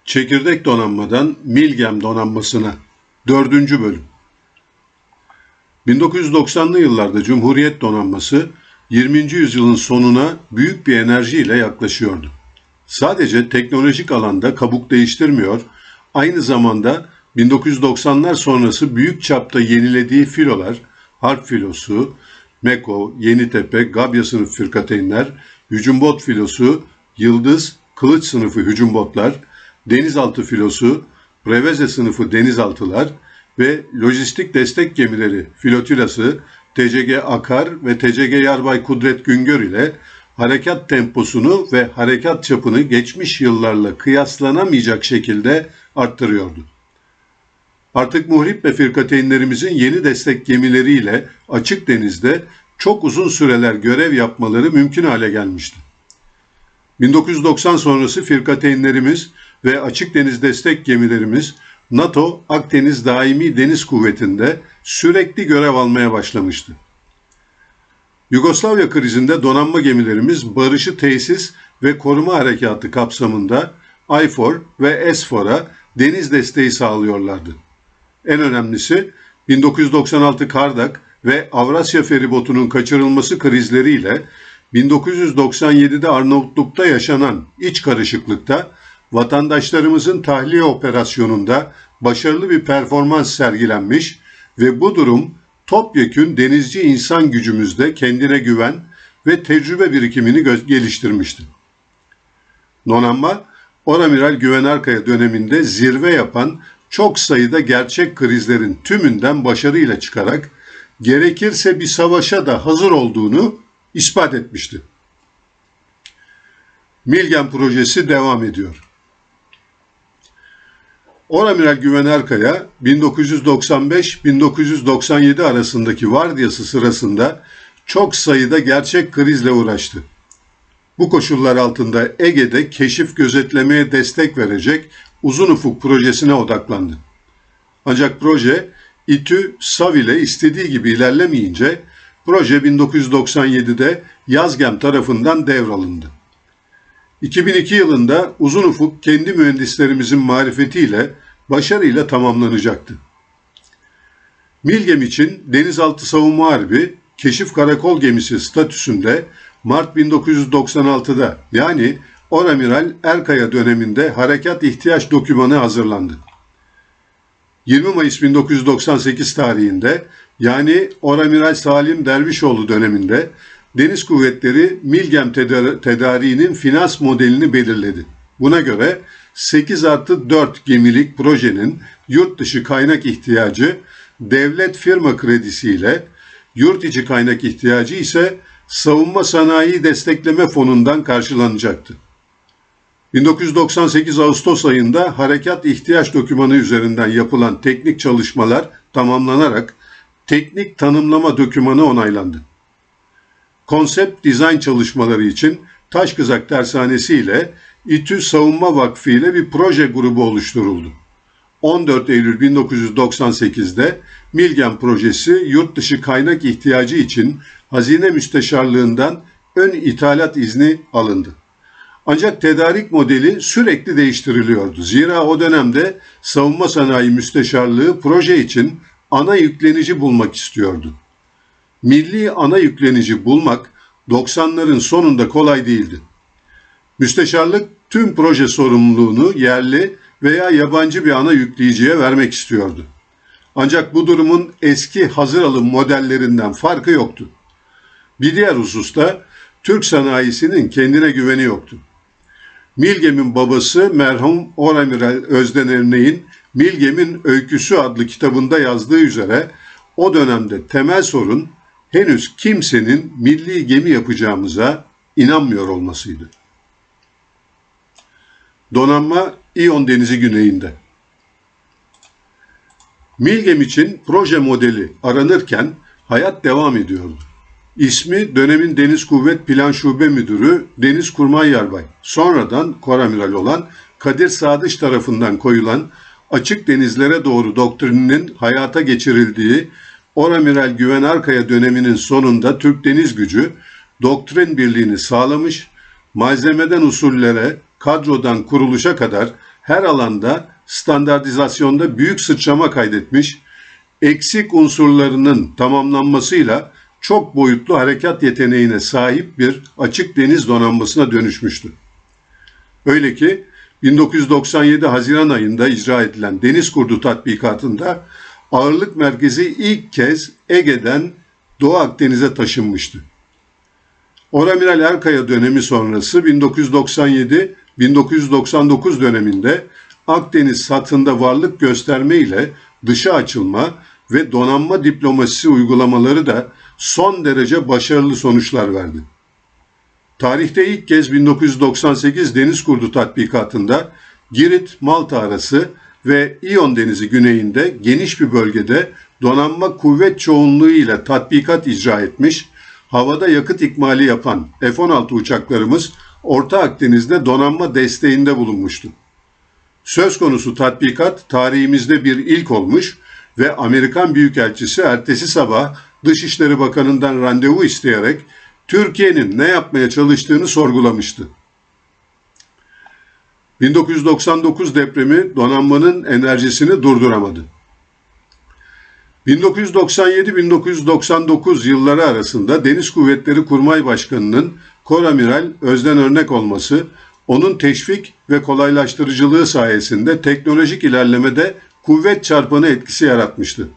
Çekirdek donanmadan Milgem donanmasına 4. bölüm. 1990'lı yıllarda Cumhuriyet donanması 20. yüzyılın sonuna büyük bir enerjiyle yaklaşıyordu. Sadece teknolojik alanda kabuk değiştirmiyor, aynı zamanda 1990'lar sonrası büyük çapta yenilediği filolar, Harp filosu, Meko, Yenitepe, Gabya sınıfı fırkateynler, hücum bot filosu, Yıldız, Kılıç sınıfı hücum botlar, denizaltı filosu, Preveze sınıfı denizaltılar ve lojistik destek gemileri filotilası TCG Akar ve TCG Yarbay Kudret Güngör ile harekat temposunu ve harekat çapını geçmiş yıllarla kıyaslanamayacak şekilde arttırıyordu. Artık muhrip ve fırkateynlerimizin yeni destek gemileriyle açık denizde çok uzun süreler görev yapmaları mümkün hale gelmişti. 1990 sonrası fırkateynlerimiz ve açık deniz destek gemilerimiz NATO Akdeniz Daimi Deniz Kuvveti'nde sürekli görev almaya başlamıştı. Yugoslavya krizinde donanma gemilerimiz barışı tesis ve koruma harekatı kapsamında IFOR ve SFOR'a deniz desteği sağlıyorlardı. En önemlisi 1996 Kardak ve Avrasya feribotunun kaçırılması krizleriyle 1997'de Arnavutluk'ta yaşanan iç karışıklıkta vatandaşlarımızın tahliye operasyonunda başarılı bir performans sergilenmiş ve bu durum topyekün denizci insan gücümüzde kendine güven ve tecrübe birikimini geliştirmişti. Donanma, Oramiral Güven Arkaya döneminde zirve yapan çok sayıda gerçek krizlerin tümünden başarıyla çıkarak gerekirse bir savaşa da hazır olduğunu ispat etmişti. Milgem projesi devam ediyor. Oramiral Güven Arkaya 1995-1997 arasındaki vardiyası sırasında çok sayıda gerçek krizle uğraştı. Bu koşullar altında Ege'de keşif gözetlemeye destek verecek uzun ufuk projesine odaklandı. Ancak proje İTÜ, SAV ile istediği gibi ilerlemeyince proje 1997'de Yazgem tarafından devralındı. 2002 yılında uzun ufuk kendi mühendislerimizin marifetiyle başarıyla tamamlanacaktı. Milgem için Denizaltı Savunma Harbi Keşif Karakol Gemisi statüsünde Mart 1996'da yani Oramiral Erkaya döneminde harekat ihtiyaç dokümanı hazırlandı. 20 Mayıs 1998 tarihinde yani Oramiral Salim Dervişoğlu döneminde Deniz Kuvvetleri Milgem tedariğinin finans modelini belirledi. Buna göre 8+4 gemilik projenin yurt dışı kaynak ihtiyacı devlet firma kredisiyle, yurt içi kaynak ihtiyacı ise Savunma Sanayi Destekleme Fonu'ndan karşılanacaktı. 1998 Ağustos ayında harekat ihtiyaç dokümanı üzerinden yapılan teknik çalışmalar tamamlanarak teknik tanımlama dokümanı onaylandı. Konsept dizayn çalışmaları için Taşkızak Tersanesi ile İTÜ Savunma Vakfı ile bir proje grubu oluşturuldu. 14 Eylül 1998'de Milgem projesi yurt dışı kaynak ihtiyacı için Hazine Müsteşarlığından ön ithalat izni alındı. Ancak tedarik modeli sürekli değiştiriliyordu. Zira o dönemde Savunma Sanayi Müsteşarlığı proje için ana yüklenici bulmak istiyordu. Milli ana yüklenici bulmak 90'ların sonunda kolay değildi. Müsteşarlık tüm proje sorumluluğunu yerli veya yabancı bir ana yükleyiciye vermek istiyordu. Ancak bu durumun eski hazır alım modellerinden farkı yoktu. Bir diğer hususta Türk sanayisinin kendine güveni yoktu. Milgem'in babası merhum Oramiral Özden Erneğin Milgem'in Öyküsü adlı kitabında yazdığı üzere o dönemde temel sorun henüz kimsenin milli gemi yapacağımıza inanmıyor olmasıydı. Donanma İyon Denizi güneyinde. Milgem için proje modeli aranırken hayat devam ediyordu. İsmi dönemin Deniz Kuvvet Plan Şube Müdürü Deniz Kurmay Yarbay, sonradan Koramiral olan Kadir Sadıç tarafından koyulan açık denizlere doğru doktrininin hayata geçirildiği Oramiral Güven Arkaya döneminin sonunda Türk Deniz Gücü doktrin birliğini sağlamış, malzemeden usullere, kadrodan kuruluşa kadar her alanda standartizasyonda büyük sıçrama kaydetmiş, eksik unsurlarının tamamlanmasıyla çok boyutlu harekat yeteneğine sahip bir açık deniz donanmasına dönüşmüştü. Öyle ki 1997 Haziran ayında icra edilen Deniz Kurdu tatbikatında ağırlık merkezi ilk kez Ege'den Doğu Akdeniz'e taşınmıştı. Oramiral Erkaya dönemi sonrası 1997-1999 döneminde Akdeniz hattında varlık gösterme ile dışa açılma ve donanma diplomasisi uygulamaları da son derece başarılı sonuçlar verdi. Tarihte ilk kez 1998 Deniz Kurdu tatbikatında Girit-Malta arası ve İyon Denizi güneyinde geniş bir bölgede donanma kuvvet çoğunluğu ile tatbikat icra etmiş, havada yakıt ikmali yapan F-16 uçaklarımız Orta Akdeniz'de donanma desteğinde bulunmuştu. Söz konusu tatbikat tarihimizde bir ilk olmuş ve Amerikan Büyükelçisi ertesi sabah Dışişleri Bakanı'ndan randevu isteyerek Türkiye'nin ne yapmaya çalıştığını sorgulamıştı. 1999 depremi donanmanın enerjisini durduramadı. 1997-1999 yılları arasında Deniz Kuvvetleri Kurmay Başkanı'nın Koramiral Özden Örnek olması, onun teşvik ve kolaylaştırıcılığı sayesinde teknolojik ilerlemede kuvvet çarpanı etkisi yaratmıştı.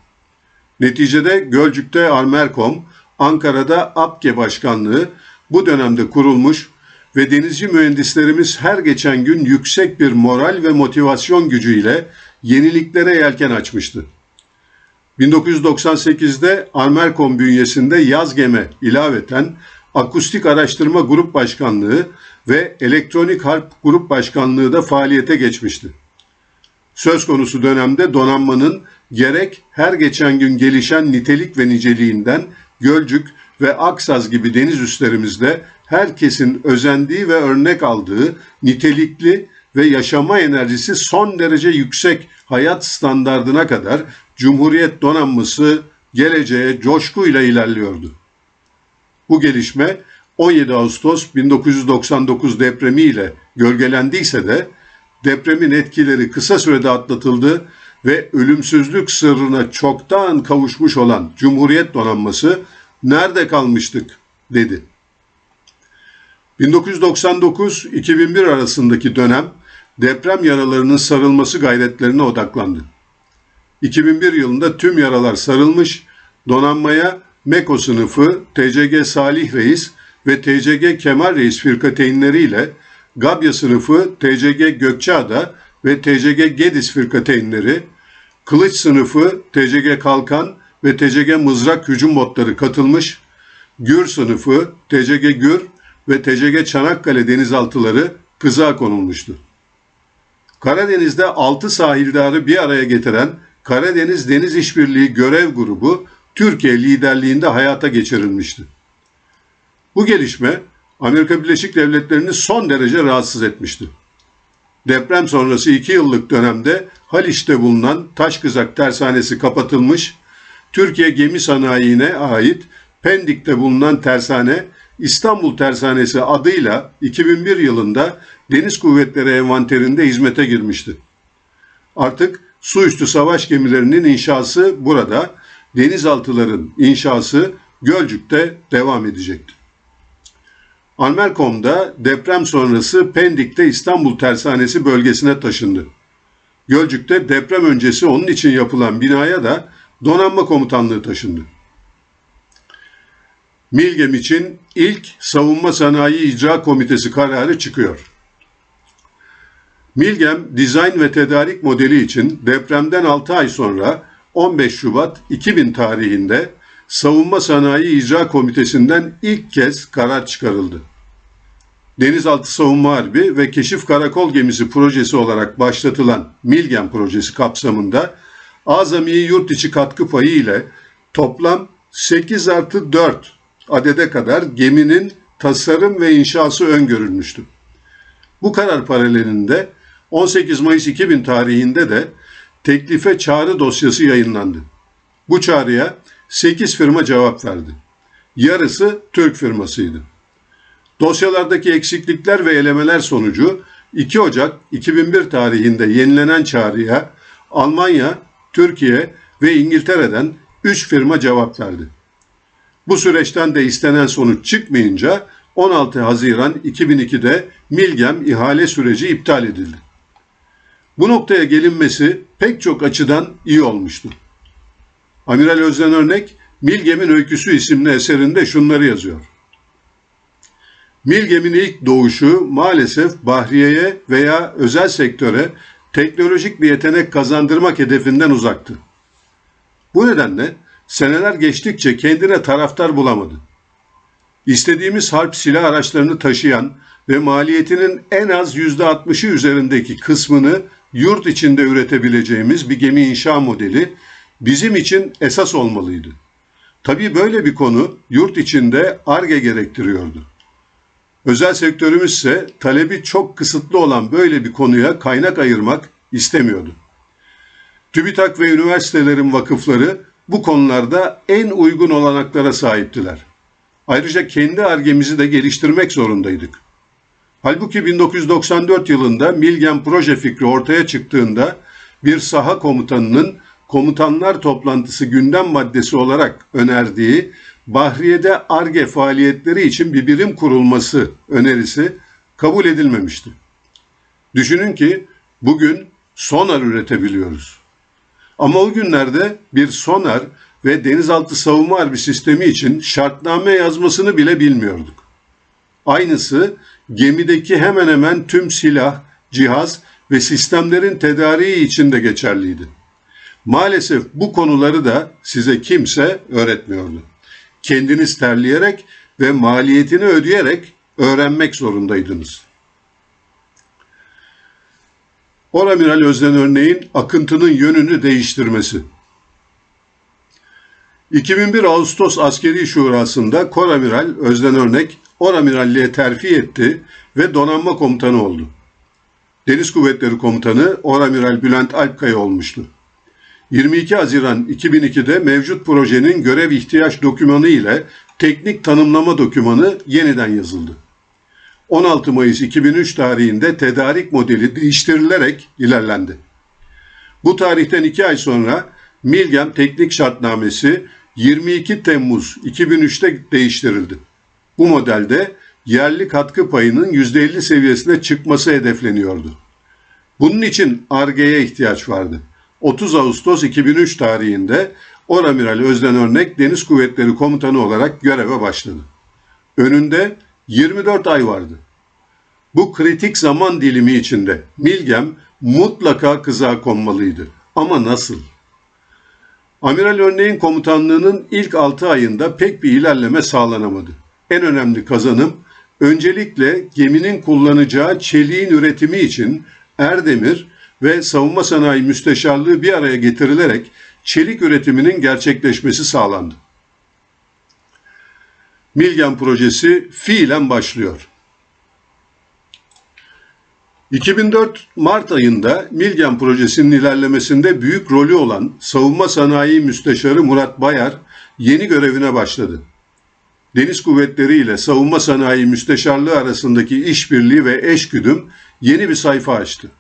Neticede Gölcük'te Armerkom, Ankara'da APGE Başkanlığı bu dönemde kurulmuş ve denizci mühendislerimiz her geçen gün yüksek bir moral ve motivasyon gücüyle yeniliklere yelken açmıştı. 1998'de Armerkom bünyesinde Yazgeme ilaveten Akustik Araştırma Grup Başkanlığı ve Elektronik Harp Grup Başkanlığı da faaliyete geçmişti. Söz konusu dönemde donanmanın gerek her geçen gün gelişen nitelik ve niceliğinden Gölcük ve Aksaz gibi deniz üslerimizde herkesin özendiği ve örnek aldığı nitelikli ve yaşama enerjisi son derece yüksek hayat standardına kadar Cumhuriyet donanması geleceğe coşkuyla ilerliyordu. Bu gelişme 17 Ağustos 1999 depremiyle gölgelendiyse de depremin etkileri kısa sürede atlatıldı ve ölümsüzlük sırrına çoktan kavuşmuş olan Cumhuriyet donanması "Nerede kalmıştık?" dedi. 1999-2001 arasındaki dönem deprem yaralarının sarılması gayretlerine odaklandı. 2001 yılında tüm yaralar sarılmış, donanmaya MEKO sınıfı TCG Salih Reis ve TCG Kemal Reis firkateynleriyle Gabya sınıfı TCG Gökçeada ve TCG Gediz firkateynleri, Kılıç sınıfı TCG Kalkan ve TCG Mızrak hücum botları katılmış, Gür sınıfı TCG Gür ve TCG Çanakkale denizaltıları kızığa konulmuştu. Karadeniz'de 6 sahildarı bir araya getiren Karadeniz Deniz İşbirliği Görev Grubu Türkiye liderliğinde hayata geçirilmişti. Bu gelişme Amerika Birleşik Devletleri'ni son derece rahatsız etmişti. Deprem sonrası 2 yıllık dönemde Haliç'te bulunan Taşkızak tersanesi kapatılmış, Türkiye Gemi Sanayi'ne ait Pendik'te bulunan tersane İstanbul Tersanesi adıyla 2001 yılında Deniz Kuvvetleri envanterinde hizmete girmişti. Artık su üstü savaş gemilerinin inşası burada, denizaltıların inşası Gölcük'te devam edecekti. Armerkom'da deprem sonrası Pendik'te İstanbul Tersanesi bölgesine taşındı. Gölcük'te deprem öncesi onun için yapılan binaya da donanma komutanlığı taşındı. Milgem için ilk Savunma Sanayi İcra Komitesi kararı çıkıyor. Milgem, dizayn ve tedarik modeli için depremden 6 ay sonra 15 Şubat 2000 tarihinde Savunma Sanayi İcra Komitesi'nden ilk kez karar çıkarıldı. Denizaltı Savunma Harbi ve Keşif Karakol Gemisi projesi olarak başlatılan Milgem projesi kapsamında azami yurt içi katkı payı ile toplam 8+4 adede kadar geminin tasarım ve inşası öngörülmüştü. Bu karar paralelinde 18 Mayıs 2000 tarihinde de teklife çağrı dosyası yayınlandı. Bu çağrıya 8 firma cevap verdi. Yarısı Türk firmasıydı. Dosyalardaki eksiklikler ve elemeler sonucu 2 Ocak 2001 tarihinde yenilenen çağrıya Almanya, Türkiye ve İngiltere'den 3 firma cevap verdi. Bu süreçten de istenen sonuç çıkmayınca 16 Haziran 2002'de Milgem ihale süreci iptal edildi. Bu noktaya gelinmesi pek çok açıdan iyi olmuştu. Amiral Özden Örnek, Milgem'in Öyküsü isimli eserinde şunları yazıyor. Milgem'in ilk doğuşu maalesef bahriyeye veya özel sektöre teknolojik bir yetenek kazandırmak hedefinden uzaktı. Bu nedenle seneler geçtikçe kendine taraftar bulamadı. İstediğimiz harp silah araçlarını taşıyan ve maliyetinin en az %60'ı üzerindeki kısmını yurt içinde üretebileceğimiz bir gemi inşa modeli bizim için esas olmalıydı. Tabii böyle bir konu yurt içinde Ar-Ge gerektiriyordu. Özel sektörümüz ise talebi çok kısıtlı olan böyle bir konuya kaynak ayırmak istemiyordu. TÜBİTAK ve üniversitelerin vakıfları bu konularda en uygun olanaklara sahiptiler. Ayrıca kendi Ar-Ge'mizi de geliştirmek zorundaydık. Halbuki 1994 yılında Milgem proje fikri ortaya çıktığında bir saha komutanının komutanlar toplantısı gündem maddesi olarak önerdiği Bahriye'de Ar-Ge faaliyetleri için bir birim kurulması önerisi kabul edilmemişti. Düşünün ki bugün sonar üretebiliyoruz. Ama o günlerde bir sonar ve denizaltı savunma harbi sistemi için şartname yazmasını bile bilmiyorduk. Aynısı gemideki hemen hemen tüm silah, cihaz ve sistemlerin tedariği için de geçerliydi. Maalesef bu konuları da size kimse öğretmiyordu. Kendiniz terleyerek ve maliyetini ödeyerek öğrenmek zorundaydınız. Oramiral Özden Örnek'in akıntının yönünü değiştirmesi. 2001 Ağustos Askeri Şurası'nda Koramiral Özden Örnek Oramiralliğe terfi etti ve donanma komutanı oldu. Deniz Kuvvetleri Komutanı Oramiral Bülent Alpkaya olmuştu. 22 Haziran 2002'de mevcut projenin görev ihtiyaç dokümanı ile teknik tanımlama dokümanı yeniden yazıldı. 16 Mayıs 2003 tarihinde tedarik modeli değiştirilerek ilerlendi. Bu tarihten 2 ay sonra Milgem Teknik Şartnamesi 22 Temmuz 2003'te değiştirildi. Bu modelde yerli katkı payının %50 seviyesine çıkması hedefleniyordu. Bunun için Ar-Ge'ye ihtiyaç vardı. 30 Ağustos 2003 tarihinde Oramiral Özden Örnek Deniz Kuvvetleri Komutanı olarak göreve başladı. Önünde 24 ay vardı. Bu kritik zaman dilimi içinde Milgem mutlaka kızağa konmalıydı. Ama nasıl? Amiral Örnek'in komutanlığının ilk 6 ayında pek bir ilerleme sağlanamadı. En önemli kazanım öncelikle geminin kullanacağı çeliğin üretimi için Erdemir ve Savunma Sanayi Müsteşarlığı bir araya getirilerek çelik üretiminin gerçekleşmesi sağlandı. Milgem projesi fiilen başlıyor. 2004 Mart ayında Milgem projesinin ilerlemesinde büyük rolü olan Savunma Sanayi Müsteşarı Murat Bayar yeni görevine başladı. Deniz Kuvvetleri ile Savunma Sanayi Müsteşarlığı arasındaki işbirliği ve eşgüdüm yeni bir sayfa açtı.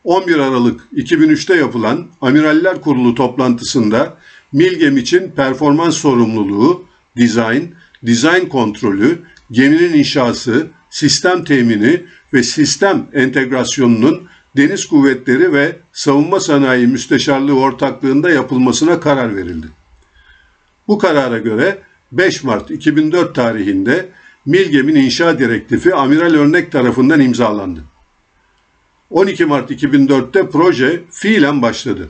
11 Aralık 2003'te yapılan Amiraller Kurulu toplantısında Milgem için performans sorumluluğu, dizayn kontrolü, geminin inşası, sistem temini ve sistem entegrasyonunun Deniz Kuvvetleri ve Savunma Sanayi Müsteşarlığı ortaklığında yapılmasına karar verildi. Bu karara göre 5 Mart 2004 tarihinde Milgem'in inşa direktifi Amiral Örnek tarafından imzalandı. 12 Mart 2004'te proje fiilen başladı.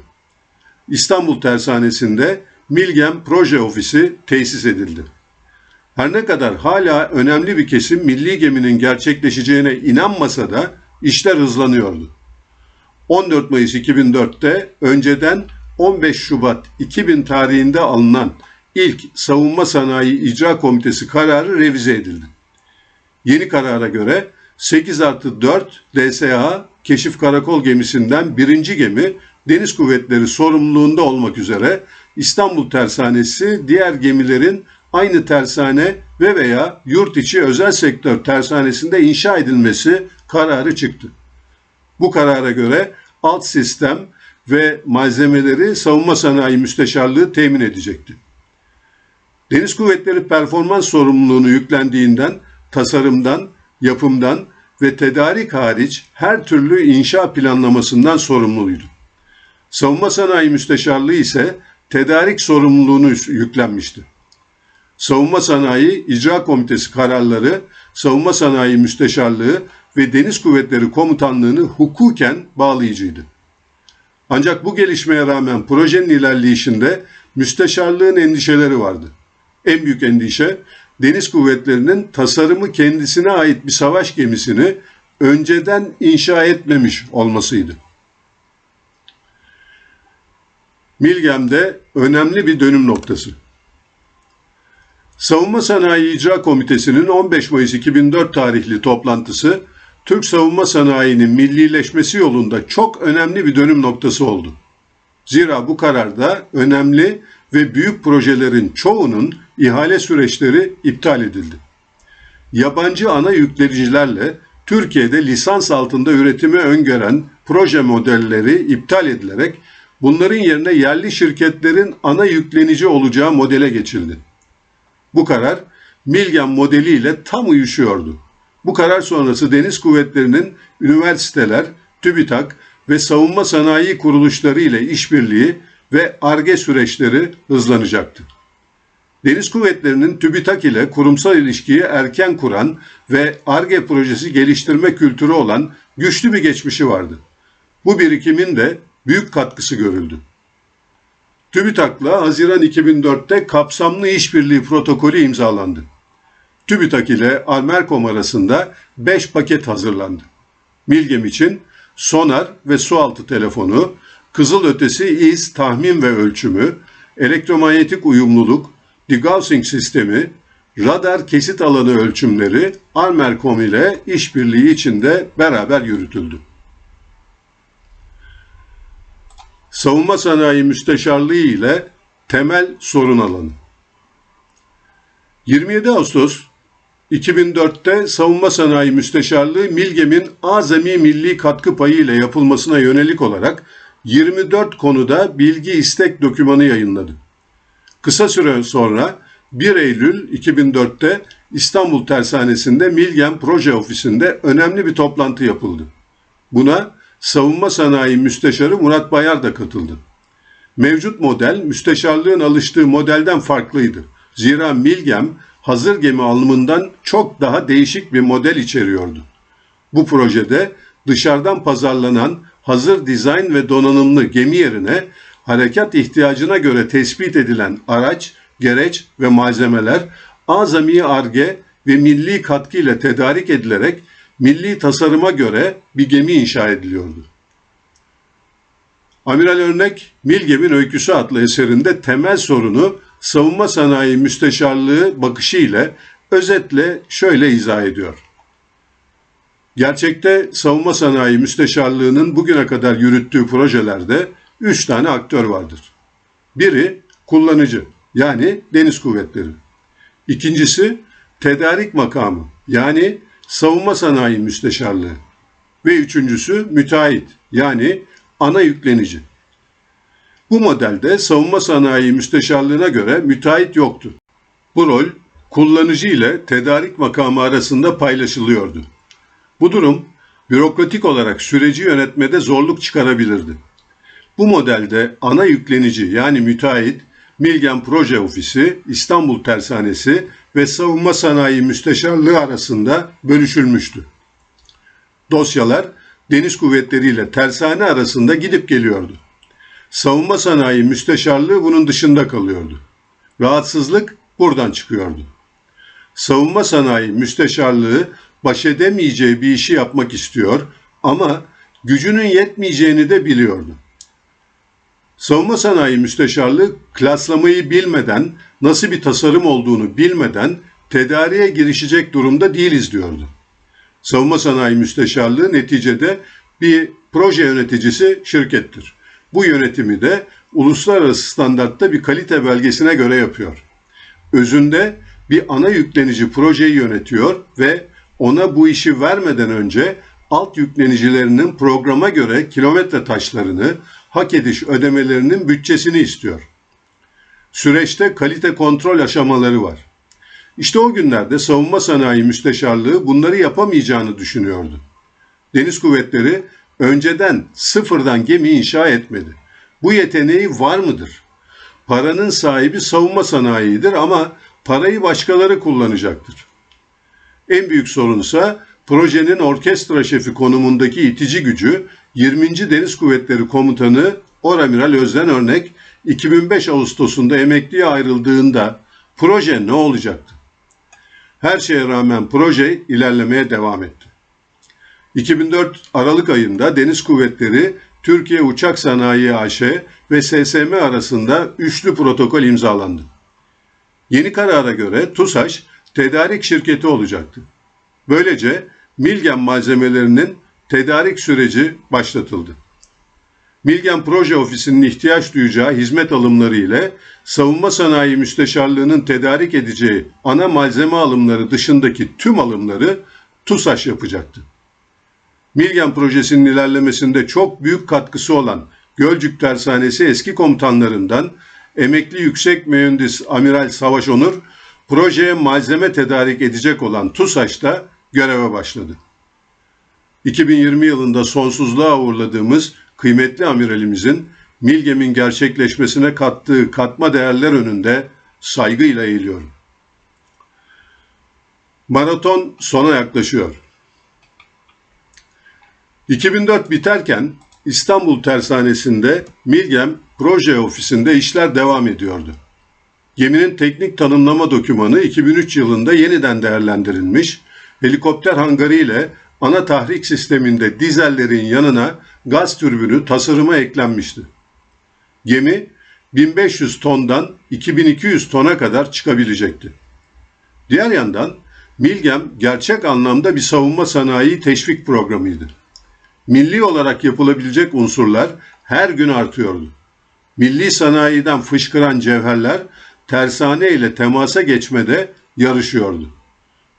İstanbul Tersanesi'nde Milgem Proje Ofisi tesis edildi. Her ne kadar hala önemli bir kesim milli geminin gerçekleşeceğine inanmasa da işler hızlanıyordu. 14 Mayıs 2004'te önceden 15 Şubat 2000 tarihinde alınan ilk Savunma Sanayi İcra Komitesi kararı revize edildi. Yeni karara göre 8+4 DSA Keşif Karakol gemisinden birinci gemi Deniz Kuvvetleri sorumluluğunda olmak üzere İstanbul Tersanesi diğer gemilerin aynı tersane ve veya yurt içi özel sektör tersanesinde inşa edilmesi kararı çıktı. Bu karara göre alt sistem ve malzemeleri Savunma Sanayi Müsteşarlığı temin edecekti. Deniz Kuvvetleri performans sorumluluğunu yüklendiğinden tasarımdan, yapımdan ve tedarik hariç her türlü inşa planlamasından sorumluydu. Savunma Sanayi Müsteşarlığı ise tedarik sorumluluğunu yüklenmişti. Savunma Sanayi İcra Komitesi kararları, Savunma Sanayi Müsteşarlığı ve Deniz Kuvvetleri Komutanlığı'nı hukuken bağlayıcıydı. Ancak bu gelişmeye rağmen projenin ilerleyişinde müsteşarlığın endişeleri vardı. En büyük endişe, Deniz Kuvvetleri'nin tasarımı kendisine ait bir savaş gemisini önceden inşa etmemiş olmasıydı. Milgem'de önemli bir dönüm noktası. Savunma Sanayi İcra Komitesi'nin 15 Mayıs 2004 tarihli toplantısı, Türk savunma sanayinin millileşmesi yolunda çok önemli bir dönüm noktası oldu. Zira bu kararda önemli ve büyük projelerin çoğunun ihale süreçleri iptal edildi. Yabancı ana yüklenicilerle Türkiye'de lisans altında üretimi öngören proje modelleri iptal edilerek bunların yerine yerli şirketlerin ana yüklenici olacağı modele geçildi. Bu karar Milgem modeliyle tam uyuşuyordu. Bu karar sonrası Deniz Kuvvetleri'nin üniversiteler, TÜBİTAK ve savunma sanayi kuruluşları ile işbirliği ve Ar-Ge süreçleri hızlanacaktı. Deniz Kuvvetleri'nin TÜBİTAK ile kurumsal ilişkiyi erken kuran ve Ar-Ge projesi geliştirme kültürü olan güçlü bir geçmişi vardı. Bu birikimin de büyük katkısı görüldü. TÜBİTAK'la Haziran 2004'te kapsamlı işbirliği protokolü imzalandı. TÜBİTAK ile Armerkom arasında 5 paket hazırlandı. Milgem için sonar ve sualtı telefonu, kızılötesi iz tahmin ve ölçümü, elektromanyetik uyumluluk, degaussing sistemi, radar kesit alanı ölçümleri Armerkom ile işbirliği içinde beraber yürütüldü. Savunma Sanayi Müsteşarlığı ile temel sorun alanı. 27 Ağustos 2004'te Savunma Sanayi Müsteşarlığı Milgem'in azami milli katkı payı ile yapılmasına yönelik olarak 24 konuda bilgi istek dokümanı yayınladı. Kısa süre sonra 1 Eylül 2004'te İstanbul Tersanesi'nde Milgem Proje Ofisi'nde önemli bir toplantı yapıldı. Buna Savunma Sanayi Müsteşarı Murat Bayar da katıldı. Mevcut model müsteşarlığın alıştığı modelden farklıydı. Zira Milgem hazır gemi alımından çok daha değişik bir model içeriyordu. Bu projede dışarıdan pazarlanan hazır dizayn ve donanımlı gemi yerine harekat ihtiyacına göre tespit edilen araç, gereç ve malzemeler azami Ar-Ge ve milli katkı ile tedarik edilerek milli tasarıma göre bir gemi inşa ediliyordu. Amiral Örnek, Milgem'in Öyküsü adlı eserinde temel sorunu savunma sanayi müsteşarlığı bakışı ile özetle şöyle izah ediyor. Gerçekte savunma sanayi müsteşarlığının bugüne kadar yürüttüğü projelerde 3 tane aktör vardır. Biri kullanıcı, yani Deniz Kuvvetleri. İkincisi tedarik makamı, yani savunma sanayi müsteşarlığı. Ve üçüncüsü müteahhit, yani ana yüklenici. Bu modelde savunma sanayi müsteşarlığına göre müteahhit yoktu. Bu rol kullanıcı ile tedarik makamı arasında paylaşılıyordu. Bu durum bürokratik olarak süreci yönetmede zorluk çıkarabilirdi. Bu modelde ana yüklenici yani müteahhit, Milgem Proje Ofisi, İstanbul Tersanesi ve Savunma Sanayi Müsteşarlığı arasında bölüşülmüştü. Dosyalar Deniz Kuvvetleri ile tersane arasında gidip geliyordu. Savunma Sanayi Müsteşarlığı bunun dışında kalıyordu. Rahatsızlık buradan çıkıyordu. Savunma Sanayi Müsteşarlığı baş edemeyeceği bir işi yapmak istiyor ama gücünün yetmeyeceğini de biliyordu. Savunma Sanayi Müsteşarlığı klaslamayı bilmeden, nasıl bir tasarım olduğunu bilmeden tedariğe girişecek durumda değiliz diyordu. Savunma Sanayi Müsteşarlığı neticede bir proje yöneticisi şirkettir. Bu yönetimi de uluslararası standartta bir kalite belgesine göre yapıyor. Özünde bir ana yüklenici projeyi yönetiyor ve ona bu işi vermeden önce alt yüklenicilerinin programa göre kilometre taşlarını, hak ediş ödemelerinin bütçesini istiyor. Süreçte kalite kontrol aşamaları var. İşte o günlerde Savunma Sanayi Müsteşarlığı bunları yapamayacağını düşünüyordu. Deniz Kuvvetleri önceden sıfırdan gemi inşa etmedi. Bu yeteneği var mıdır? Paranın sahibi savunma sanayidir ama parayı başkaları kullanacaktır. En büyük sorunsa projenin orkestra şefi konumundaki itici gücü 20. Deniz Kuvvetleri Komutanı Oramiral Özden Örnek 2005 Ağustos'unda emekliye ayrıldığında proje ne olacaktı? Her şeye rağmen proje ilerlemeye devam etti. 2004 Aralık ayında Deniz Kuvvetleri, Türkiye Uçak Sanayi AŞ ve SSM arasında üçlü protokol imzalandı. Yeni karara göre TUSAŞ tedarik şirketi olacaktı. Böylece Milgem malzemelerinin tedarik süreci başlatıldı. Milgem Proje Ofisi'nin ihtiyaç duyacağı hizmet alımları ile Savunma Sanayi Müsteşarlığı'nın tedarik edeceği ana malzeme alımları dışındaki tüm alımları TUSAŞ yapacaktı. Milgem projesinin ilerlemesinde çok büyük katkısı olan Gölcük Tersanesi eski komutanlarından emekli yüksek mühendis Amiral Savaş Onur, projeye malzeme tedarik edecek olan TUSAŞ'ta göreve başladı. 2020 yılında sonsuzluğa uğurladığımız kıymetli amiralimizin Milgem'in gerçekleşmesine kattığı katma değerler önünde saygıyla eğiliyorum. Maraton sona yaklaşıyor. 2004 biterken İstanbul Tersanesi'nde Milgem Proje Ofisi'nde işler devam ediyordu. Geminin teknik tanımlama dokümanı 2003 yılında yeniden değerlendirilmiş, helikopter hangarı ile ana tahrik sisteminde dizellerin yanına gaz türbünü tasarıma eklenmişti. Gemi 1500 tondan 2200 tona kadar çıkabilecekti. Diğer yandan Milgem gerçek anlamda bir savunma sanayi teşvik programıydı. Milli olarak yapılabilecek unsurlar her gün artıyordu. Milli sanayiden fışkıran cevherler tersane ile temasa geçmede yarışıyordu.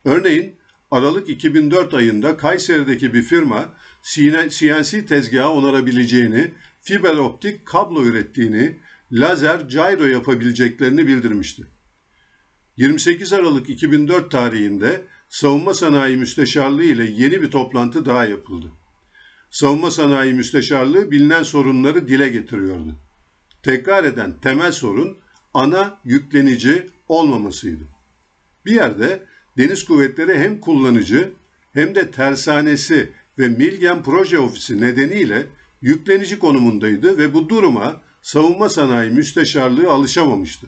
Örneğin Aralık 2004 ayında Kayseri'deki bir firma CNC tezgahı onarabileceğini, fiber optik kablo ürettiğini, lazer gyro yapabileceklerini bildirmişti. 28 Aralık 2004 tarihinde Savunma Sanayi Müsteşarlığı ile yeni bir toplantı daha yapıldı. Savunma Sanayi Müsteşarlığı bilinen sorunları dile getiriyordu. Tekrar eden temel sorun ana yüklenici olmamasıydı. Bir yerde Deniz Kuvvetleri hem kullanıcı hem de tersanesi ve Milgem Proje Ofisi nedeniyle yüklenici konumundaydı ve bu duruma Savunma Sanayi Müsteşarlığı alışamamıştı.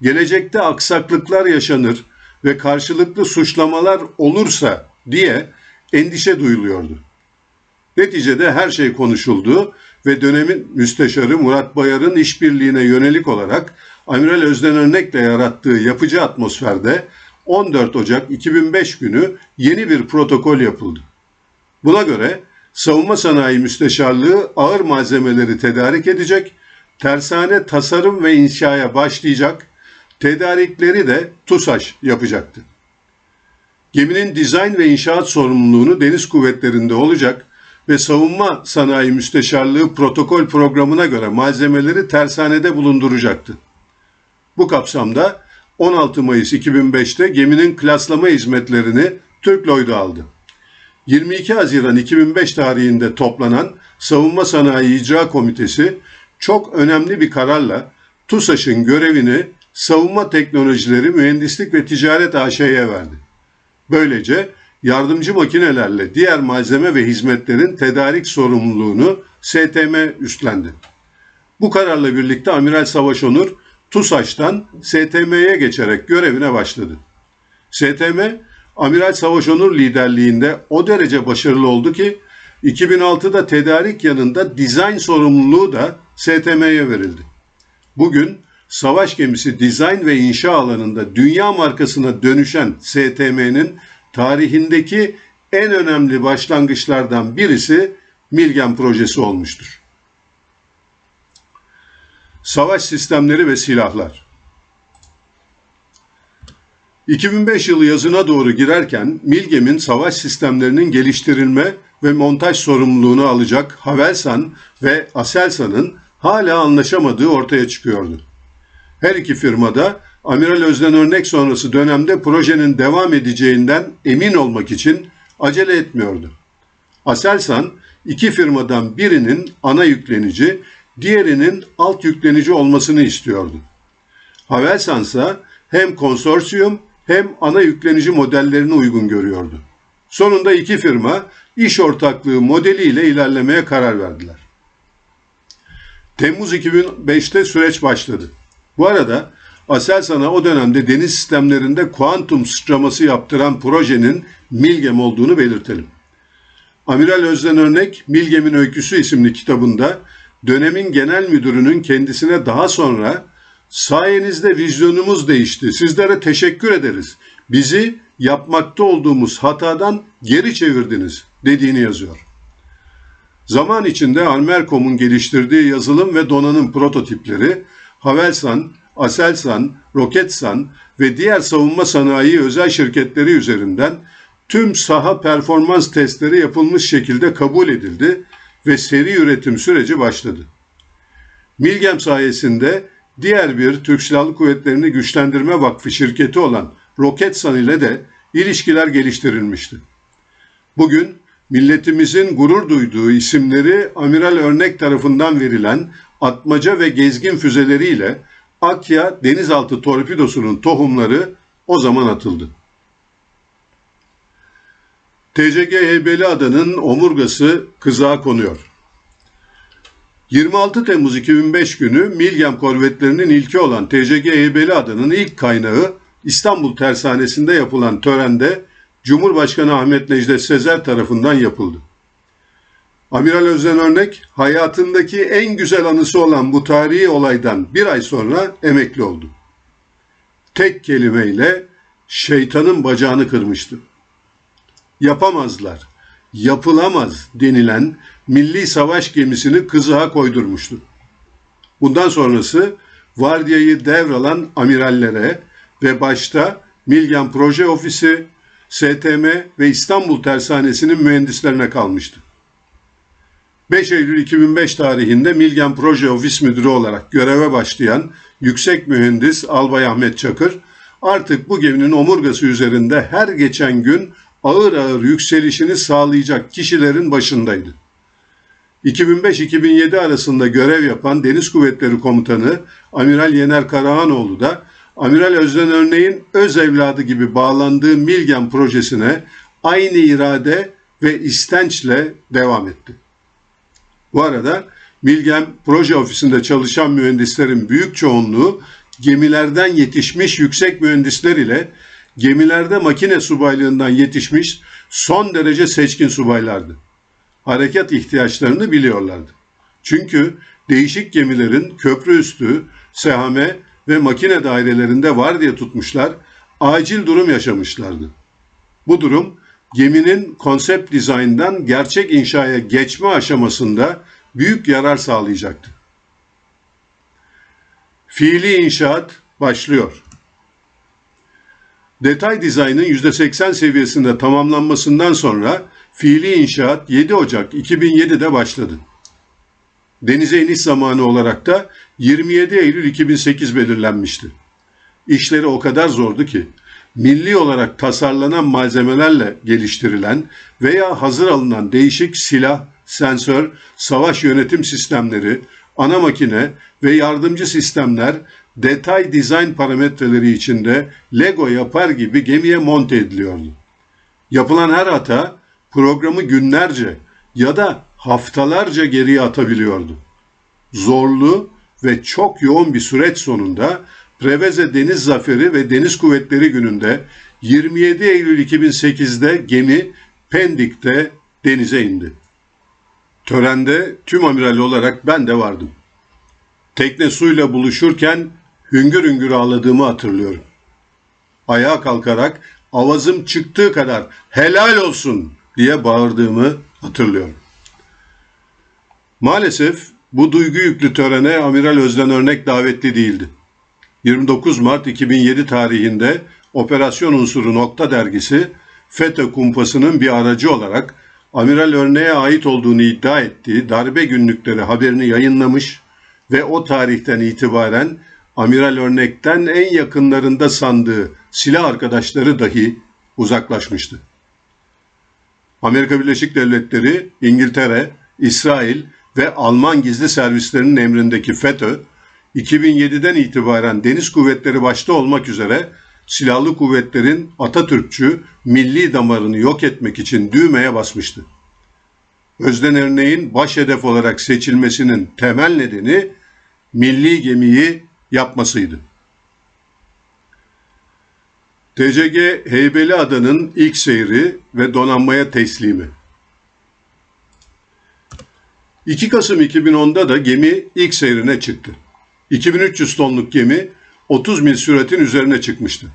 Gelecekte aksaklıklar yaşanır ve karşılıklı suçlamalar olursa diye endişe duyuluyordu. Neticede her şey konuşuldu ve dönemin müsteşarı Murat Bayar'ın işbirliğine yönelik olarak Amiral Özden Örnek'le yarattığı yapıcı atmosferde 14 Ocak 2005 günü yeni bir protokol yapıldı. Buna göre Savunma Sanayi Müsteşarlığı ağır malzemeleri tedarik edecek, tersane tasarım ve inşaya başlayacak, tedarikleri de TUSAŞ yapacaktı. Geminin dizayn ve inşaat sorumluluğunu Deniz Kuvvetleri'nde olacak ve Savunma Sanayi Müsteşarlığı protokol programına göre malzemeleri tersanede bulunduracaktı. Bu kapsamda 16 Mayıs 2005'te geminin klaslama hizmetlerini Türk Lloyd'u aldı. 22 Haziran 2005 tarihinde toplanan Savunma Sanayi İcra Komitesi çok önemli bir kararla TUSAŞ'ın görevini Savunma Teknolojileri Mühendislik ve Ticaret AŞ'ye verdi. Böylece yardımcı makinelerle diğer malzeme ve hizmetlerin tedarik sorumluluğunu STM üstlendi. Bu kararla birlikte Amiral Savaş Onur, TUSAŞ'tan STM'ye geçerek görevine başladı. STM, Amiral Savaş Onur liderliğinde o derece başarılı oldu ki 2006'da tedarik yanında dizayn sorumluluğu da STM'ye verildi. Bugün savaş gemisi dizayn ve inşa alanında dünya markasına dönüşen STM'nin tarihindeki en önemli başlangıçlardan birisi Milgem projesi olmuştur. Savaş sistemleri ve silahlar. 2005 yılı yazına doğru girerken Milgem'in savaş sistemlerinin geliştirilme ve montaj sorumluluğunu alacak Havelsan ve Aselsan'ın hala anlaşamadığı ortaya çıkıyordu. Her iki firmada Amiral Özden Örnek sonrası dönemde projenin devam edeceğinden emin olmak için acele etmiyordu. Aselsan, iki firmadan birinin ana yüklenici, diğerinin alt yüklenici olmasını istiyordu. Havelsan ise hem konsorsiyum hem ana yüklenici modellerini uygun görüyordu. Sonunda iki firma iş ortaklığı modeliyle ilerlemeye karar verdiler. Temmuz 2005'te süreç başladı. Bu arada Aselsan'a o dönemde deniz sistemlerinde kuantum sıçraması yaptıran projenin Milgem olduğunu belirtelim. Amiral Özden Örnek, Milgem'in Öyküsü isimli kitabında dönemin genel müdürünün kendisine daha sonra "Sayenizde vizyonumuz değişti, sizlere teşekkür ederiz, bizi yapmakta olduğumuz hatadan geri çevirdiniz" dediğini yazıyor. Zaman içinde Almercom'un geliştirdiği yazılım ve donanım prototipleri Havelsan, Aselsan, Roketsan ve diğer savunma sanayi özel şirketleri üzerinden tüm saha performans testleri yapılmış şekilde kabul edildi ve seri üretim süreci başladı. Milgem sayesinde diğer bir Türk Silahlı Kuvvetleri'ni Güçlendirme Vakfı şirketi olan Roketsan ile de ilişkiler geliştirilmişti. Bugün milletimizin gurur duyduğu isimleri Amiral Örnek tarafından verilen atmaca ve gezgin füzeleriyle Akya denizaltı torpidosunun tohumları o zaman atıldı. TCG Heybeliada'nın omurgası kızağa konuyor. 26 Temmuz 2005 günü Milgem korvetlerinin ilki olan TCG Heybeliada'nın ilk kaynağı İstanbul Tersanesi'nde yapılan törende Cumhurbaşkanı Ahmet Necdet Sezer tarafından yapıldı. Amiral Özden Örnek hayatındaki en güzel anısı olan bu tarihi olaydan bir ay sonra emekli oldu. Tek kelimeyle şeytanın bacağını kırmıştı. Yapamazlar, yapılamaz denilen milli savaş gemisini kızığa koydurmuştu. Bundan sonrası vardiyayı devralan amirallere ve başta Milgem Proje Ofisi, STM ve İstanbul Tersanesi'nin mühendislerine kalmıştı. 5 Eylül 2005 tarihinde Milgem Proje Ofis Müdürü olarak göreve başlayan Yüksek Mühendis Albay Ahmet Çakır, artık bu geminin omurgası üzerinde her geçen gün ağır ağır yükselişini sağlayacak kişilerin başındaydı. 2005-2007 arasında görev yapan Deniz Kuvvetleri Komutanı Amiral Yener Karahanoğlu da Amiral Özden Örnek'in öz evladı gibi bağlandığı Milgem projesine aynı irade ve istençle devam etti. Bu arada Milgem Proje Ofisi'nde çalışan mühendislerin büyük çoğunluğu gemilerden yetişmiş yüksek mühendisler ile gemilerde makine subaylığından yetişmiş son derece seçkin subaylardı. Harekat ihtiyaçlarını biliyorlardı. Çünkü değişik gemilerin köprü üstü, sehame ve makine dairelerinde vardiya tutmuşlar, acil durum yaşamışlardı. Bu durum geminin konsept dizayndan gerçek inşaya geçme aşamasında büyük yarar sağlayacaktı. Fiili inşaat başlıyor. Detay dizaynın %80 seviyesinde tamamlanmasından sonra fiili inşaat 7 Ocak 2007'de başladı. Denize iniş zamanı olarak da 27 Eylül 2008 belirlenmişti. İşleri o kadar zordu ki, milli olarak tasarlanan malzemelerle geliştirilen veya hazır alınan değişik silah, sensör, savaş yönetim sistemleri, ana makine ve yardımcı sistemler detay dizayn parametreleri içinde Lego yapar gibi gemiye monte ediliyordu. Yapılan her hata programı günlerce ya da haftalarca geriye atabiliyordu. Zorlu ve çok yoğun bir süreç sonunda Preveze Deniz Zaferi ve Deniz Kuvvetleri Günü'nde 27 Eylül 2008'de gemi Pendik'te denize indi. Törende tüm amiral olarak ben de vardım. Tekne suyla buluşurken hüngür hüngür ağladığımı hatırlıyorum. Ayağa kalkarak avazım çıktığı kadar "helal olsun" diye bağırdığımı hatırlıyorum. Maalesef bu duygu yüklü törene Amiral Özden Örnek davetli değildi. 29 Mart 2007 tarihinde operasyon unsuru Nokta dergisi, FETÖ kumpasının bir aracı olarak Amiral Örnek'e ait olduğunu iddia ettiği darbe günlükleri haberini yayınlamış ve o tarihten itibaren Amiral Örnek'ten en yakınlarında sandığı silah arkadaşları dahi uzaklaşmıştı. Amerika Birleşik Devletleri, İngiltere, İsrail ve Alman gizli servislerinin emrindeki FETÖ, 2007'den itibaren deniz kuvvetleri başta olmak üzere silahlı kuvvetlerin Atatürkçü milli damarını yok etmek için düğmeye basmıştı. Özden Örnek'in baş hedef olarak seçilmesinin temel nedeni milli gemiyi yapmasıydı. TCG Heybeliada'nın ilk seyri ve donanmaya teslimi. 2 Kasım 2010'da da gemi ilk seyrine çıktı. 2300 tonluk gemi 30 mil süratin üzerine çıkmıştı.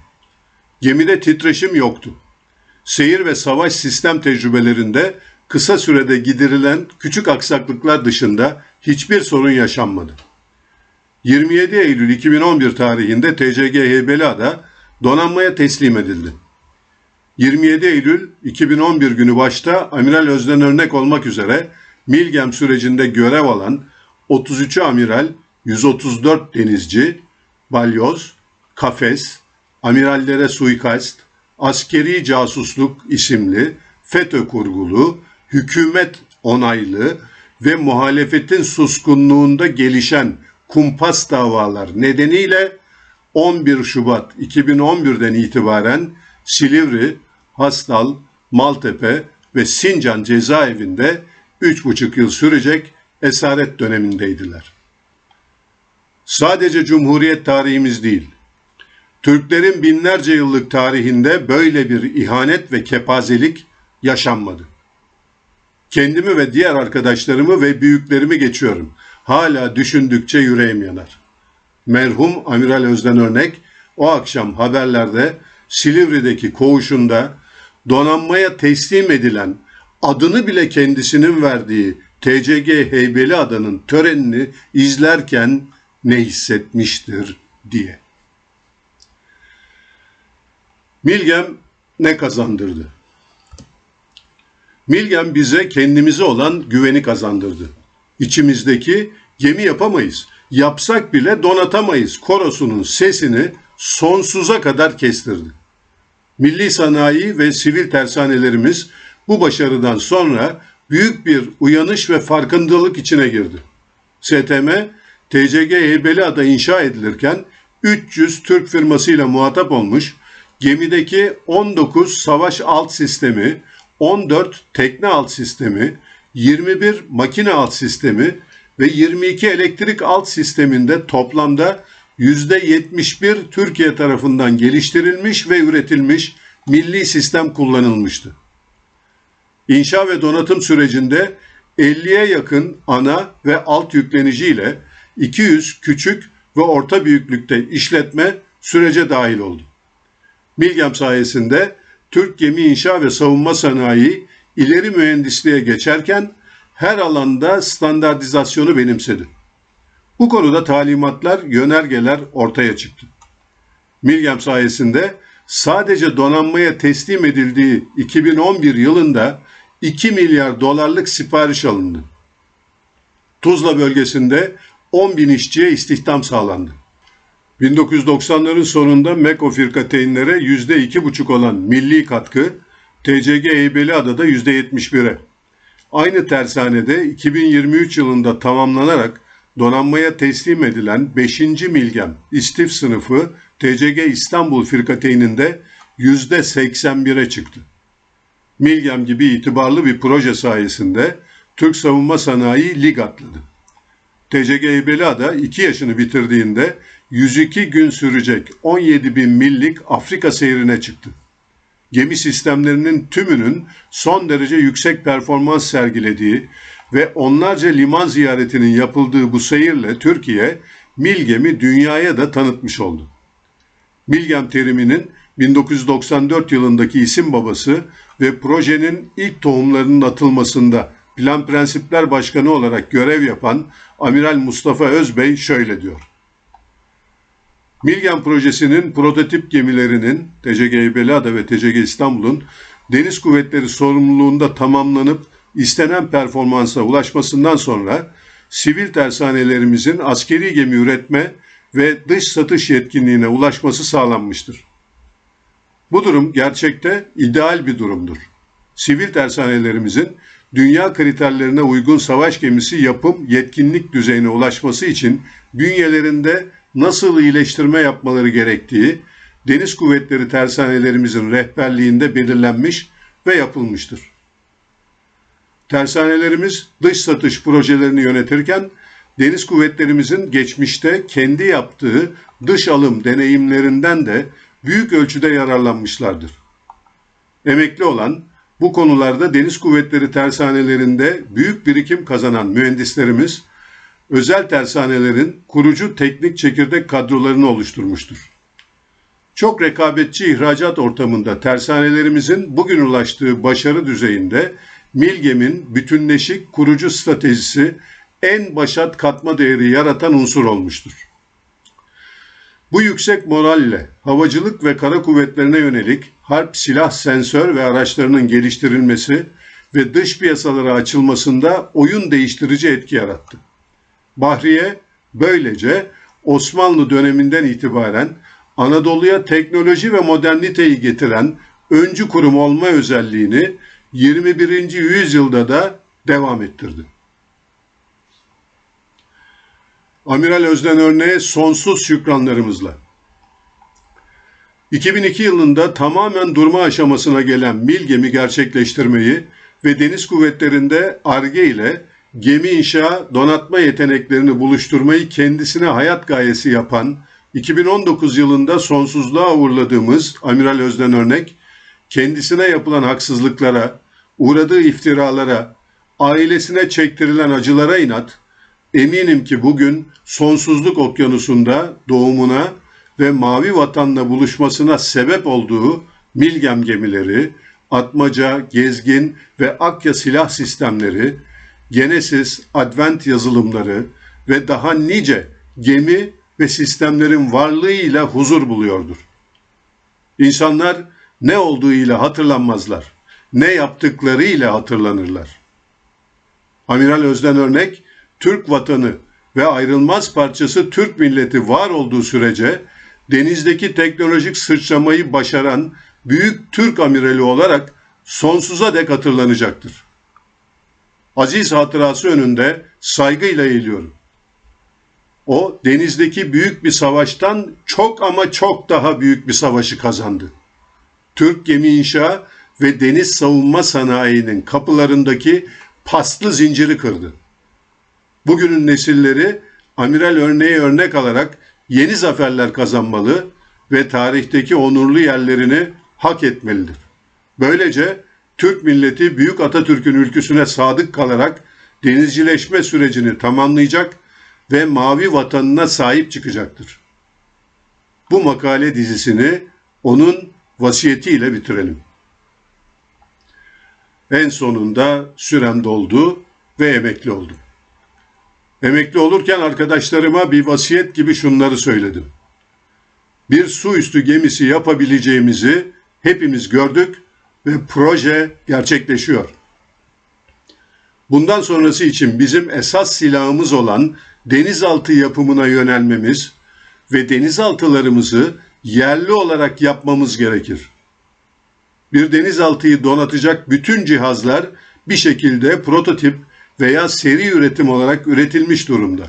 Gemide titreşim yoktu. Seyir ve savaş sistem tecrübelerinde kısa sürede giderilen küçük aksaklıklar dışında hiçbir sorun yaşanmadı. 27 Eylül 2011 tarihinde TCG Heybeliada donanmaya teslim edildi. 27 Eylül 2011 günü başta Amiral Özden Örnek olmak üzere Milgem sürecinde görev alan 33 amiral, 134 denizci, balyoz, kafes, amirallere suikast, askeri casusluk isimli FETÖ kurgulu, hükümet onaylı ve muhalefetin suskunluğunda gelişen kumpas davalar nedeniyle 11 Şubat 2011'den itibaren Silivri, Hastal, Maltepe ve Sincan cezaevinde 3,5 yıl sürecek esaret dönemindeydiler. Sadece Cumhuriyet tarihimiz değil, Türklerin binlerce yıllık tarihinde böyle bir ihanet ve kepazelik yaşanmadı. Kendimi ve diğer arkadaşlarımı ve büyüklerimi geçiyorum. Hala düşündükçe yüreğim yanar. Merhum Amiral Özden Örnek o akşam haberlerde Silivri'deki koğuşunda donanmaya teslim edilen, adını bile kendisinin verdiği TCG Heybeliada'nın törenini izlerken ne hissetmiştir diye. Milgem ne kazandırdı? Milgem bize kendimize olan güveni kazandırdı. İçimizdeki gemi yapamayız, yapsak bile donatamayız korosunun sesini sonsuza kadar kestirdi. Milli sanayi ve sivil tersanelerimiz bu başarıdan sonra büyük bir uyanış ve farkındalık içine girdi. STM, TCG Heybeliada inşa edilirken 300 Türk firmasıyla muhatap olmuş, gemideki 19 savaş alt sistemi, 14 tekne alt sistemi, 21 makine alt sistemi ve 22 elektrik alt sisteminde toplamda %71 Türkiye tarafından geliştirilmiş ve üretilmiş milli sistem kullanılmıştı. İnşa ve donatım sürecinde 50'ye yakın ana ve alt yüklenici ile 200 küçük ve orta büyüklükte işletme sürece dahil oldu. Milgem sayesinde Türk gemi inşa ve savunma sanayi ileri mühendisliğe geçerken her alanda standartizasyonu benimsedi. Bu konuda talimatlar, yönergeler ortaya çıktı. Milgem sayesinde sadece donanmaya teslim edildiği 2011 yılında 2 milyar dolarlık sipariş alındı. Tuzla bölgesinde 10 bin işçiye istihdam sağlandı. 1990'ların sonunda MEKO firkateynlere %2,5 olan milli katkı TCG Heybeliada'da %71'e. Aynı tersanede 2023 yılında tamamlanarak donanmaya teslim edilen 5. Milgem İstif sınıfı TCG İstanbul firkateyninde %81'e çıktı. Milgem gibi itibarlı bir proje sayesinde Türk savunma sanayi lig atladı. TCG Heybeliada 2 yaşını bitirdiğinde 102 gün sürecek 17 bin millik Afrika seyrine çıktı. Gemi sistemlerinin tümünün son derece yüksek performans sergilediği ve onlarca liman ziyaretinin yapıldığı bu seyirle Türkiye, Milgem'i dünyaya da tanıtmış oldu. Milgem teriminin 1994 yılındaki isim babası ve projenin ilk tohumlarının atılmasında Plan Prensipler Başkanı olarak görev yapan Amiral Mustafa Özbey şöyle diyor. Milgem projesinin prototip gemilerinin TCG Heybeliada ve TCG İstanbul'un Deniz Kuvvetleri sorumluluğunda tamamlanıp istenen performansa ulaşmasından sonra sivil tersanelerimizin askeri gemi üretme ve dış satış yetkinliğine ulaşması sağlanmıştır. Bu durum gerçekte ideal bir durumdur. Sivil tersanelerimizin dünya kriterlerine uygun savaş gemisi yapım yetkinlik düzeyine ulaşması için bünyelerinde nasıl iyileştirme yapmaları gerektiği Deniz Kuvvetleri tersanelerimizin rehberliğinde belirlenmiş ve yapılmıştır. Tersanelerimiz dış satış projelerini yönetirken Deniz Kuvvetlerimizin geçmişte kendi yaptığı dış alım deneyimlerinden de büyük ölçüde yararlanmışlardır. Emekli olan, bu konularda Deniz Kuvvetleri tersanelerinde büyük birikim kazanan mühendislerimiz, özel tersanelerin kurucu teknik çekirdek kadrolarını oluşturmuştur. Çok rekabetçi ihracat ortamında tersanelerimizin bugün ulaştığı başarı düzeyinde Milgem'in bütünleşik kurucu stratejisi en başat katma değeri yaratan unsur olmuştur. Bu yüksek moralle havacılık ve kara kuvvetlerine yönelik harp silah sensör ve araçlarının geliştirilmesi ve dış piyasalara açılmasında oyun değiştirici etki yarattı. Bahriye böylece Osmanlı döneminden itibaren Anadolu'ya teknoloji ve moderniteyi getiren öncü kurum olma özelliğini 21. yüzyılda da devam ettirdi. Amiral Özden Örneğe sonsuz şükranlarımızla. 2002 yılında tamamen durma aşamasına gelen Milgem'i gerçekleştirmeyi ve Deniz Kuvvetleri'nde Ar-Ge ile gemi inşa, donatma yeteneklerini buluşturmayı kendisine hayat gayesi yapan 2019 yılında sonsuzluğa uğurladığımız Amiral Özden Örnek, kendisine yapılan haksızlıklara, uğradığı iftiralara, ailesine çektirilen acılara inat, eminim ki bugün sonsuzluk okyanusunda doğumuna ve mavi vatanla buluşmasına sebep olduğu Milgem gemileri, Atmaca, Gezgin ve Akya silah sistemleri, Genesis, Advent yazılımları ve daha nice gemi ve sistemlerin varlığıyla huzur buluyordur. İnsanlar ne olduğuyla hatırlanmazlar, ne yaptıklarıyla hatırlanırlar. Amiral Özden Örnek, Türk vatanı ve ayrılmaz parçası Türk milleti var olduğu sürece denizdeki teknolojik sıçramayı başaran büyük Türk amirali olarak sonsuza dek hatırlanacaktır. Aziz hatırası önünde saygıyla eğiliyorum. O denizdeki büyük bir savaştan çok ama çok daha büyük bir savaşı kazandı. Türk gemi inşa ve deniz savunma sanayinin kapılarındaki paslı zinciri kırdı. Bugünün nesilleri Amiral Örneği örnek alarak yeni zaferler kazanmalı ve tarihteki onurlu yerlerini hak etmelidir. Böylece Türk milleti Büyük Atatürk'ün ülküsüne sadık kalarak denizcileşme sürecini tamamlayacak ve mavi vatanına sahip çıkacaktır. Bu makale dizisini onun vasiyetiyle bitirelim. En sonunda sürem doldu ve emekli oldum. Emekli olurken arkadaşlarıma bir vasiyet gibi şunları söyledim. Bir su üstü gemisi yapabileceğimizi hepimiz gördük ve proje gerçekleşiyor. Bundan sonrası için bizim esas silahımız olan denizaltı yapımına yönelmemiz ve denizaltılarımızı yerli olarak yapmamız gerekir. Bir denizaltıyı donatacak bütün cihazlar bir şekilde prototip veya seri üretim olarak üretilmiş durumda.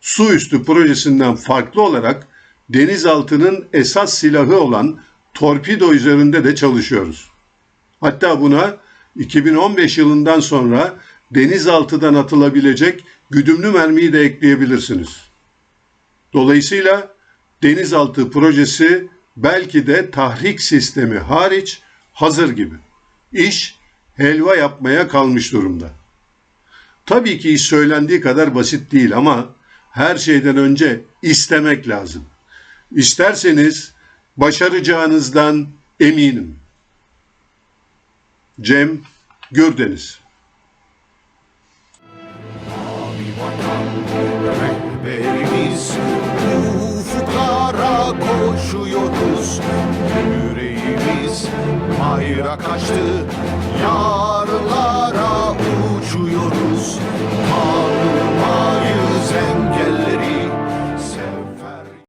Su üstü projesinden farklı olarak denizaltının esas silahı olan torpido üzerinde de çalışıyoruz. Hatta buna 2015 yılından sonra denizaltıdan atılabilecek güdümlü mermiyi de ekleyebilirsiniz. Dolayısıyla denizaltı projesi belki de tahrik sistemi hariç hazır gibi. İş helva yapmaya kalmış durumda. Tabii ki iş söylendiği kadar basit değil ama her şeyden önce istemek lazım. İsterseniz başaracağınızdan eminim. Cem Gürdeniz. Rehberimiz ufuklara Mahir'a kaçtı, yar